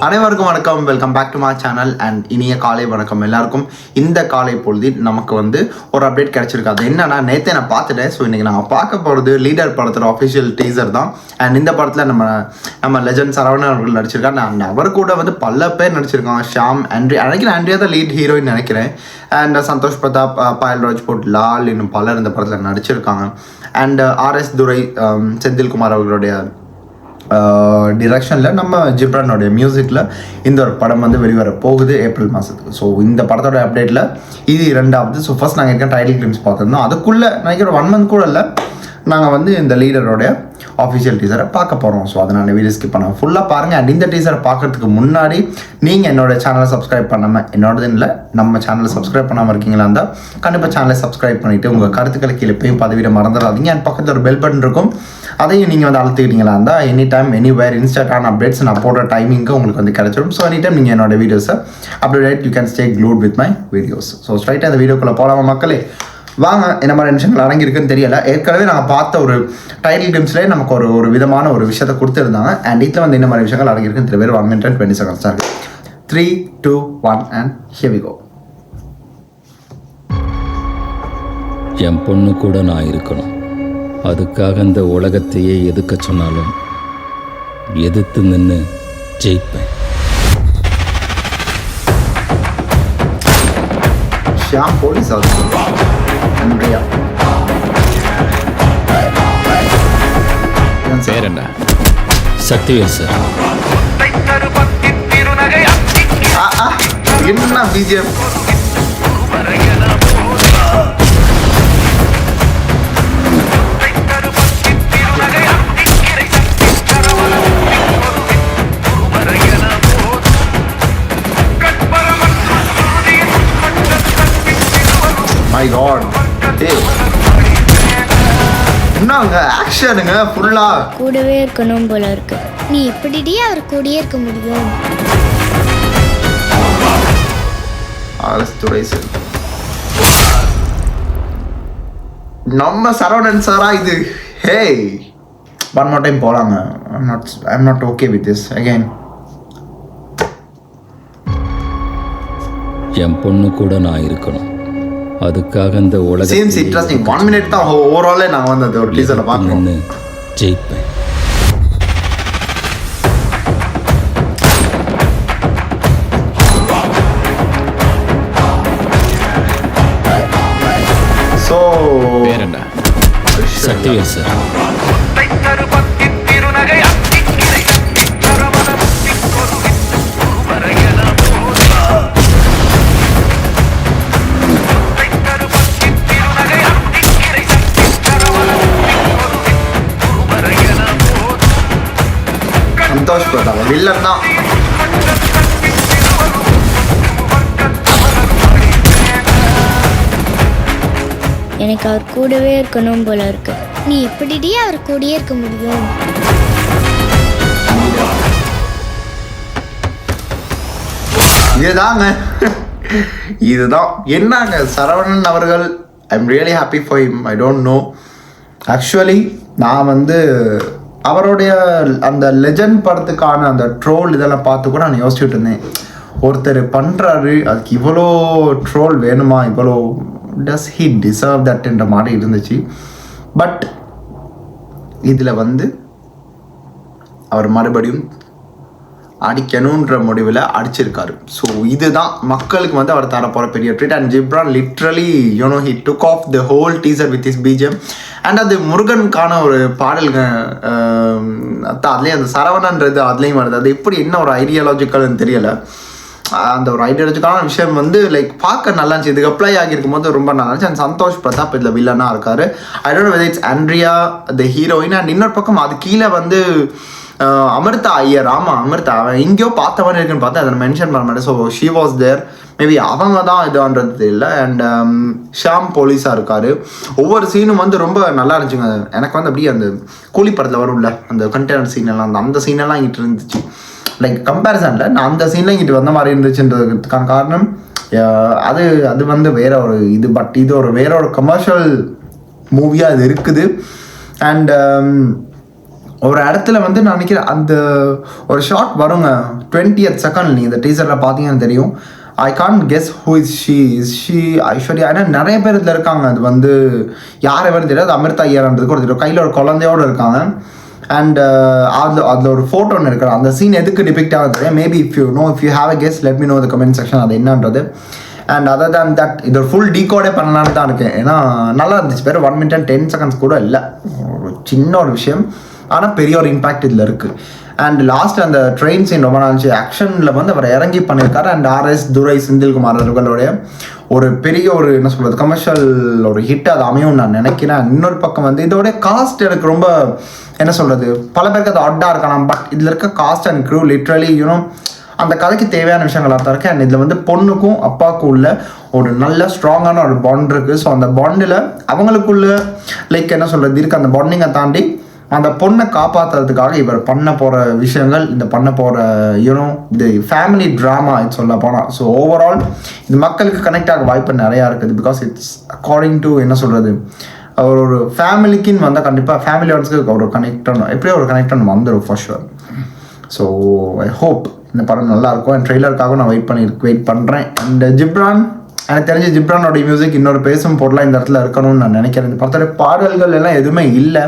அனைவருக்கும் வணக்கம். Welcome back to my channel and இனிய காலை வணக்கம் எல்லாருக்கும். இந்த காலை பொழுதில் நமக்கு ஒரு அப்டேட் கிடைச்சிருக்கு. அது என்னன்னா, நேற்றே நான் பார்த்துட்டேன். ஸோ இன்றைக்கி நான் பார்க்க போகிறது லீடர் படத்தோட ஆஃபிஷியல் டீசர் தான். அண்ட் இந்த படத்தில் நம்ம லெஜண்ட் சரவணன் அவர்கள் நடிச்சிருக்காங்க. அண்ட் அவர் கூட பல பேர் நடிச்சிருக்காங்க. ஷாம், ஆண்ட்ரியா தான் லீட் ஹீரோயின் நினைக்கிறேன். அண்ட் சந்தோஷ் பிரதாப், பாயல் ராஜ்புட், லால், இன்னும் பலர் இந்த படத்தில் நடிச்சிருக்காங்க. அண்ட் RS துரை, செந்தில்குமார் அவர்களுடைய டிரெக்ஷனில் நம்ம ஜிப்ரானோடைய மியூசிக்கில் இந்த ஒரு படம் வெளிவர போகுது ஏப்ரல் மாதத்துக்கு. ஸோ இந்த படத்தோட அப்டேட்டில் இது 2வது. ஸோ ஃபர்ஸ்ட் நாங்கள் இருக்க டைட்டில் கிளிம்ஸ் பார்த்துருந்தோம். அதுக்குள்ளே நினைக்கிற 1 month கூட இல்லை, நாங்கள் இந்த லீடரோடைய ஆஃபிஷியல் டீசரை பார்க்க போகிறோம். ஸோ அதனால் வீடியோ ஸ்கிப் பண்ண ஃபுல்லாக பாருங்கள். அண்ட் இந்த டீசரை பார்க்குறதுக்கு முன்னாடி நீங்கள் என்னோடய சேனலை சப்ஸ்கிரைப் பண்ணாமல், என்னோடது இல்லை நம்ம சேனலை சப்ஸ்கிரைப் பண்ணாமல் இருக்கீங்களா இருந்தால் கண்டிப்பாக சேனலை சப்ஸ்கிரைப் பண்ணிவிட்டு உங்கள் கருத்துக்களை கீழே போய் பதிவிட மறந்துடாதீங்க. அண்ட் பக்கத்தில் ஒரு பெல் பட்டன் இருக்கும், அதையும் நீங்கள் அழுத்திக்கிட்டீங்களா இருந்தால் எனி டைம் எனிவேர் இன்ஸ்டாட்டான அப்டேட்ஸ் நான் போடுற டைமிங்க்கு உங்களுக்கு கிடைச்சிடும். ஸோ எனி டைம் நீங்கள் என்னோடய வீடியோஸை update you can stay glute with my videos. So ஸ்ட்ரைட்டாக அந்த வீடியோக்குள்ளே போகலாமா மக்களே? வாங்க. என்ன மாதிரி விஷயங்கள் அடங்கியிருக்குன்னு தெரியல. ஏற்கனவே நாங்கள் பார்த்த ஒரு டைட்டில் கிளிம்ஸ்லேயே நமக்கு ஒரு விதமான ஒரு விஷயத்தை கொடுத்துருந்தாங்க. அண்ட் இதில் என்ன மாதிரி விஷயங்கள் அடங்கியிருக்குன்னு தெரிய 1 minute and 20 seconds தான் இருக்குது. 3, 2, 1 and here we go. என் பொண்ணு கூட நான் இருக்கணும். அதுக்காக இந்த உலகத்தையே எதுக்க சொன்னாலும் எதிர்த்து நின்று ஜெயிப்பேன். ஷியாம் போலீஸ் ஆஃபீஸர் பேர் என்ன? சக்திவேல் சார். என்ன பிஜிஎம்? My God. என்னங்க ஆக்ஷனுங்க ஃபுல்லா. கூடவே இருக்கணும் போல இருக்கு. நீ எப்படிடி அவர் கூடயே இருக்க முடியும்? RS துரை சார், நம்ம சரவணன் சாரா இது? ஹே, one more time போலாங்க. I'm not okay with this again. என் பொண்ணு கூட நான் இருக்கணும். அதுக்காக இந்த உலகம் சீம்ஸ் இன்ட்ரெஸ்டிங். 1 minute தான் ஓவராலே நான் அந்த ஒரு டீசரை பார்க்கணும். ஜெயிப்பேன். ஸோ பேர் என்ன? சக்திவேல் சார். சந்தோஷ் பிரதாப் வில்லன் தான். எனக்கு அவர் கூடவே இருக்கணும் போல இருக்கு. நீ எப்படிடி அவர் கூடயே இருக்க முடியும்? இதுதான் என்னங்க சரவணன் அவர்கள். I'm really happy for him. I don't know, actually நான் அவருடைய அந்த லெஜண்ட் படத்துக்கான அந்த ட்ரோல் இதெல்லாம் பார்த்து கூட நான் யோசிச்சுட்டு இருந்தேன். ஒருத்தர் பண்ணுறாரு, அதுக்கு இவ்வளோ ட்ரோல் வேணுமா, இவ்வளோ டஸ் ஹி டிசர்வ் தட்ன்ற மாதிரி இருந்துச்சு. பட் இதில் அவர் மறுபடியும் அடிக்கணுன்ற முடிவில் அடிச்சிருக்காரு. ஸோ இதுதான் மக்களுக்கு அவர் தரப்போகிற பெரிய treat. And Ghibran literally he took off the whole teaser with his BGM. And அது முருகனுக்கான ஒரு பாடல்கள் அதுலேயும் அந்த சரவணன்றது அதுலேயும் வருது. அது எப்படி என்ன ஒரு ஐடியாலஜிக்கல்னு தெரியலை. அந்த ஒரு ஐடியாலஜிக்கான விஷயம் லைக் பார்க்க நல்லா இருந்துச்சு. இதுக்கு அப்ளை ஆகியிருக்கும் போது ரொம்ப நல்லா இருந்துச்சு. அண்ட் சந்தோஷ் பிரதாப் இதில் வில்லனாக இருக்காரு. I don't know whether it's Andrea the heroine. And இன்னொரு பக்கம் அது கீழே அமிர்தா ஐயர். ஆமாம், அமிர்தா. அவன் எங்கேயோ பார்த்த மாதிரி இருக்குன்னு பார்த்தா அதை மென்ஷன் பண்ண மாட்டேன். So she was there. Maybe அவங்க தான் இதுன்றது இல்லை. அண்ட் ஷாம் போலீஸாக இருக்கார். ஒவ்வொரு சீனும் ரொம்ப நல்லா இருந்துச்சுங்க. எனக்கு அப்படியே அந்த கூலி படத்தில் வரும்ல அந்த கண்டெய்னர் சீனெல்லாம், அந்த சீனெல்லாம் இங்கிட்டு இருந்துச்சு. லைக் கம்பேரிசனில் நான் அந்த சீனில் இங்கிட்டு வந்த மாதிரி இருந்துச்சுன்றதுக்கான காரணம் அது அது வந்து வேற ஒரு இது. பட் இது ஒரு வேற ஒரு கமர்ஷியல் மூவியாக இது இருக்குது. அண்ட் ஒரு இடத்துல வந்து நான் நினைக்கிறேன் அந்த ஒரு ஷாட் வருங்க 20th செகண்ட், நீங்கள் இந்த டீசரில் பார்த்தீங்கன்னு தெரியும். I can't guess who is she Aishwarya. ஏன்னா நிறைய பேர் இதில் இருக்காங்க. அது வந்து யாரை வேறு தெரியாது. அமிர்தா ஐயர்ன்றது கூட தெரியும். கையில் ஒரு குழந்தையோடு இருக்காங்க. அண்ட் அதில் ஒரு ஃபோட்டோ ஒன்று இருக்கிற அந்த சீன் எதுக்கு டிபிக்ட் ஆகுது தெரியும். Maybe if you have a guess let me no the comment section அது என்னன்றது. அண்ட் அதர் தேன் தட் இது ஒரு ஃபுல் டீகோடே பண்ணலான்னு தான் இருக்கேன். ஏன்னா நல்லா இருந்துச்சு. பேர் 1 minute and 10 seconds கூட இல்லை, ஒரு சின்ன ஒரு விஷயம், ஆனால் பெரிய ஒரு இம்பாக்ட் இதில் இருக்குது. அண்ட் லாஸ்ட் அந்த ட்ரெயின் சீன் ரொம்ப நாள் ஆக்ஷனில் வந்து அவர் இறங்கி பண்ணியிருக்காரு. அண்ட் RS துரை செந்தில்குமார் அவர்களுடைய ஒரு பெரிய ஒரு என்ன சொல்கிறது கமர்ஷியல் ஒரு ஹிட் அது அமையும் நான் நினைக்கிறேன். இன்னொரு பக்கம் வந்து இதோடைய காஸ்ட் எனக்கு ரொம்ப என்ன சொல்கிறது, பல பேருக்கு அது அட்டாக இருக்கலாம். பட் இதில் இருக்க காஸ்ட் அண்ட் க்ரூ லிட்ரலி அந்த கதைக்கு தேவையான விஷயங்கள் அர்த்தம் இருக்குது. அண்ட் இதில் வந்து பொண்ணுக்கும் அப்பாவுக்கும் உள்ள ஒரு நல்ல ஸ்ட்ராங்கான ஒரு பாண்ட் இருக்குது. ஸோ அந்த பாண்டில் அவங்களுக்குள்ள லைக் என்ன சொல்கிறது இருக்குது. அந்த பாண்டிங்கை தாண்டி அந்த பொண்ணை காப்பாற்றுறதுக்காக இவர் பண்ண போகிற விஷயங்கள், இந்த பண்ண போகிற இது ஃபேமிலி ட்ராமா இது சொல்ல போனால். ஸோ ஓவரால் இது மக்களுக்கு கனெக்ட் ஆக வாய்ப்பு நிறையா இருக்குது. பிகாஸ் இட்ஸ் அக்கார்டிங் டு என்ன சொல்கிறது ஒரு ஃபேமிலிக்குன்னு வந்தால் கண்டிப்பாக ஃபேமிலி ஆடியன்ஸ்க்கு ஒரு கனெக்டன் எப்படியோ ஒரு கனெக்டன் வந்துடும் for sure. So I hope இந்த படம் நல்லாயிருக்கும். அண்ட் ட்ரெய்லருக்காக நான் வெயிட் பண்ணுறேன். அண்ட் ஜிப்ரான், எனக்கு தெரிஞ்ச ஜிப்ரானோடைய மியூசிக் இன்னொரு பேசும் பொருளாக இந்த இடத்துல இருக்கணும்னு நான் நினைக்கிறேன். இந்த படத்தோட பாடல்கள் எல்லாம் எதுவுமே இல்லை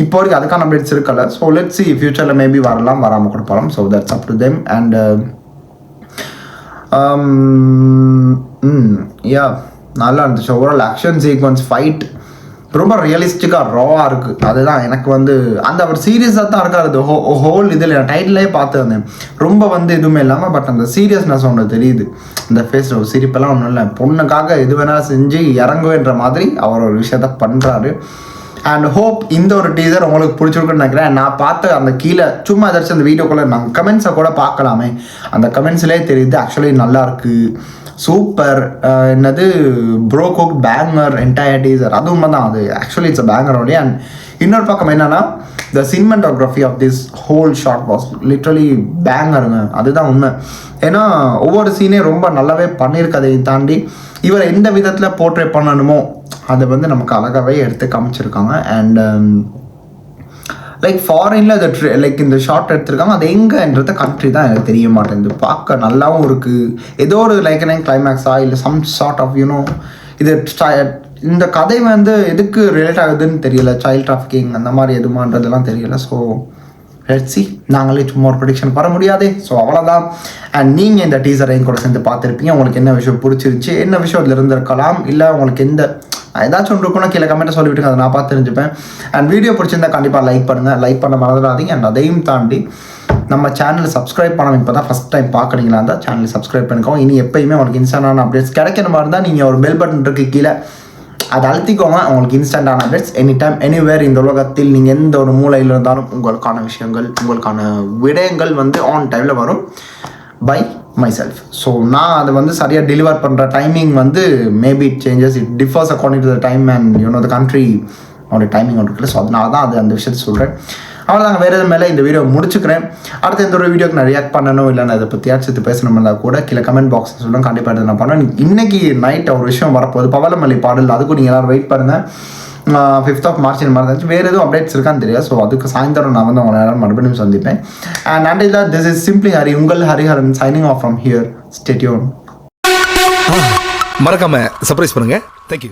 இப்போ வரைக்கும், அதுக்கான அப்டேட்ஸ் இருக்கல. ஸோ லெட்ஸ் சி ஃபியூச்சரில் மேபி வரலாம், வராமல் கூட போகலாம். So that's up to them. And yeah நல்லா இருந்துச்சு. ஓவரால் ஆக்ஷன் சீக்வன்ஸ் ஃபைட் ரொம்ப ரியலிஸ்டிக்காக ராவாக இருக்குது. அதுதான் எனக்கு வந்து அந்த அவர் சீரியஸாக தான் இருக்கார். அது ஹோல் இதில் டைட்டிலே பார்த்து வந்தேன். ரொம்ப வந்து எதுவுமே இல்லாமல் பட் அந்த சீரியஸ்னஸ் ஒன்று தெரியுது. அந்த ஃபேஸில் ஒரு சிரிப்பெல்லாம் ஒன்றும் இல்லை. பொண்ணுக்காக எது வேணாலும் செஞ்சு இறங்குவேன்ற மாதிரி அவர் ஒரு விஷயத்த பண்ணுறாரு. அண்ட் ஹோப் இந்த ஒரு டீசர் உங்களுக்கு பிடிச்சிருக்குன்னு நினைக்கிறேன். நான் பார்த்த அந்த கீழே சும்மா ஏதாச்சும் அந்த வீடியோக்குள்ளே நாங்கள் கமெண்ட்ஸை கூட பார்க்கலாமே, அந்த கமெண்ட்ஸ்லேயே தெரியுது ஆக்சுவலி நல்லாயிருக்கு, சூப்பர், என்னது bro cook banger entire teaser. அது உண்மை தான், அது actually it's a banger only. And இன்னொரு பக்கம் என்னன்னா the cinematography of this whole short was literally பேங்கருங்க. அதுதான் உண்மை. ஏன்னா ஒவ்வொரு சீனே ரொம்ப நல்லாவே பண்ணியிருக்கதை தாண்டி இவர் எந்த விதத்தில் போர்ட்ரே பண்ணணுமோ அதை வந்து நமக்கு அழகாகவே எடுத்து காமிச்சிருக்காங்க. அண்ட் லைக் ஃபாரினில் அதை லைக் இந்த ஷார்ட் எடுத்திருக்காங்க. அது எங்கேன்றத கண்ட்ரி தான் எனக்கு தெரிய மாட்டேங்குது. பார்க்க நல்லாவும் இருக்குது. ஏதோ ஒரு லைக் கிளைமேக்ஸா இல்லை சம் ஷார்ட் ஆஃப் இது இந்த கதை வந்து எதுக்கு ரிலேட் ஆகுதுன்னு தெரியல. சைல்ட் டிராஃபிக்கிங் அந்த மாதிரி எதுமான்றதெல்லாம் தெரியல. So let's see. நாங்களே சும்மா ஒரு ப்ரெடிக்ஷன் வர முடியாதே. ஸோ அவ்வளோதான். அண்ட் நீங்கள் இந்த டீசரையும் கூட சேர்ந்து பார்த்துருப்பீங்க. உங்களுக்கு என்ன விஷயம் பிடிச்சிருந்துச்சி, என்ன விஷயம் இதில் இருந்திருக்கலாம், இல்லை உங்களுக்கு எந்த ஏதாச்சும் ஒன்று இருக்குன்னா கீழே கமெண்ட்டை சொல்லிவிட்டுங்க, அதை நான் பார்த்து தெரிஞ்சுப்பேன். அண்ட் வீடியோ பிடிச்சிருந்தா கண்டிப்பாக லைக் பண்ணுங்கள், லைக் பண்ண மறந்துடாதீங்க. அண்ட் அதையும் தாண்டி நம்ம சேனலை சப்ஸ்கிரைப் பண்ணணும். இப்போ தான் ஃபஸ்ட் டைம் பார்க்குறீங்களா இருந்தால் சேனலை சப்ஸ்கிரைப் பண்ணிக்கோங்க. இனி எப்போயுமே உங்களுக்கு இன்ஸ்டான அப்டேட்ஸ் கிடைக்கிற மாதிரி இருந்தால் நீங்கள் ஒரு பெல் பட்டன் இருக்குது கீழே, அதை அழுத்திக்கோங்க. உங்களுக்கு இன்ஸ்டன்டான அப்டேட்ஸ் எனி டைம் எனிவேர் இந்த உலகத்தில் நீங்கள் எந்த ஒரு மூலையில் இருந்தாலும் உங்களுக்கான விஷயங்கள், உங்களுக்கான விடயங்கள் வந்து ஆன் டைமில் வரும் பை மை செல்ஃப். ஸோ நான் அதை வந்து சரியாக டெலிவர் பண்ணுற டைமிங் வந்து maybe it changes, it differs according to the time and the country அவனுடைய டைமிங் ஒன்று இருக்குல்ல. ஸோ அதனால தான் அது அந்த விஷயத்தை சொல்கிறேன். அவ்வளோதாங்க. வேறு எதுவும் மேலே இந்த வீடியோ முடிச்சுக்கிறேன். அடுத்த எந்த ஒரு வீடியோக்கு நான் ரியாக்ட் பண்ணணும் இல்லை நான் அதை பற்றியாச்சும் பேசணும் இருந்தால் கூட கீழே கமெண்ட் பாக்ஸ் சொல்லுங்கள். கண்டிப்பாக எடுத்து நான் பண்ணுவேன். இன்றைக்கி நைட் ஒரு விஷயம் வரப்போகுது, பவளமல்லி பாடல். அதுக்கும் நீங்கள் எல்லோரும் வெயிட் பண்ணுங்கள். 5th of March இந்த மாதிரி இருந்துச்சு. வேறு எதுவும் அப்டேட்ஸ் இருக்கான்னு தெரியாது. ஸோ அதுக்கு சாயந்தரம் நான் வந்து உங்களை நேரம் மறுபடியும் சந்திப்பேன். And until that this is simply Hari, உங்கள் Hariharan signing off from here. Stay tune. மறக்காம சர்ப்ரைஸ் பண்ணுங்க. தேங்க்யூ.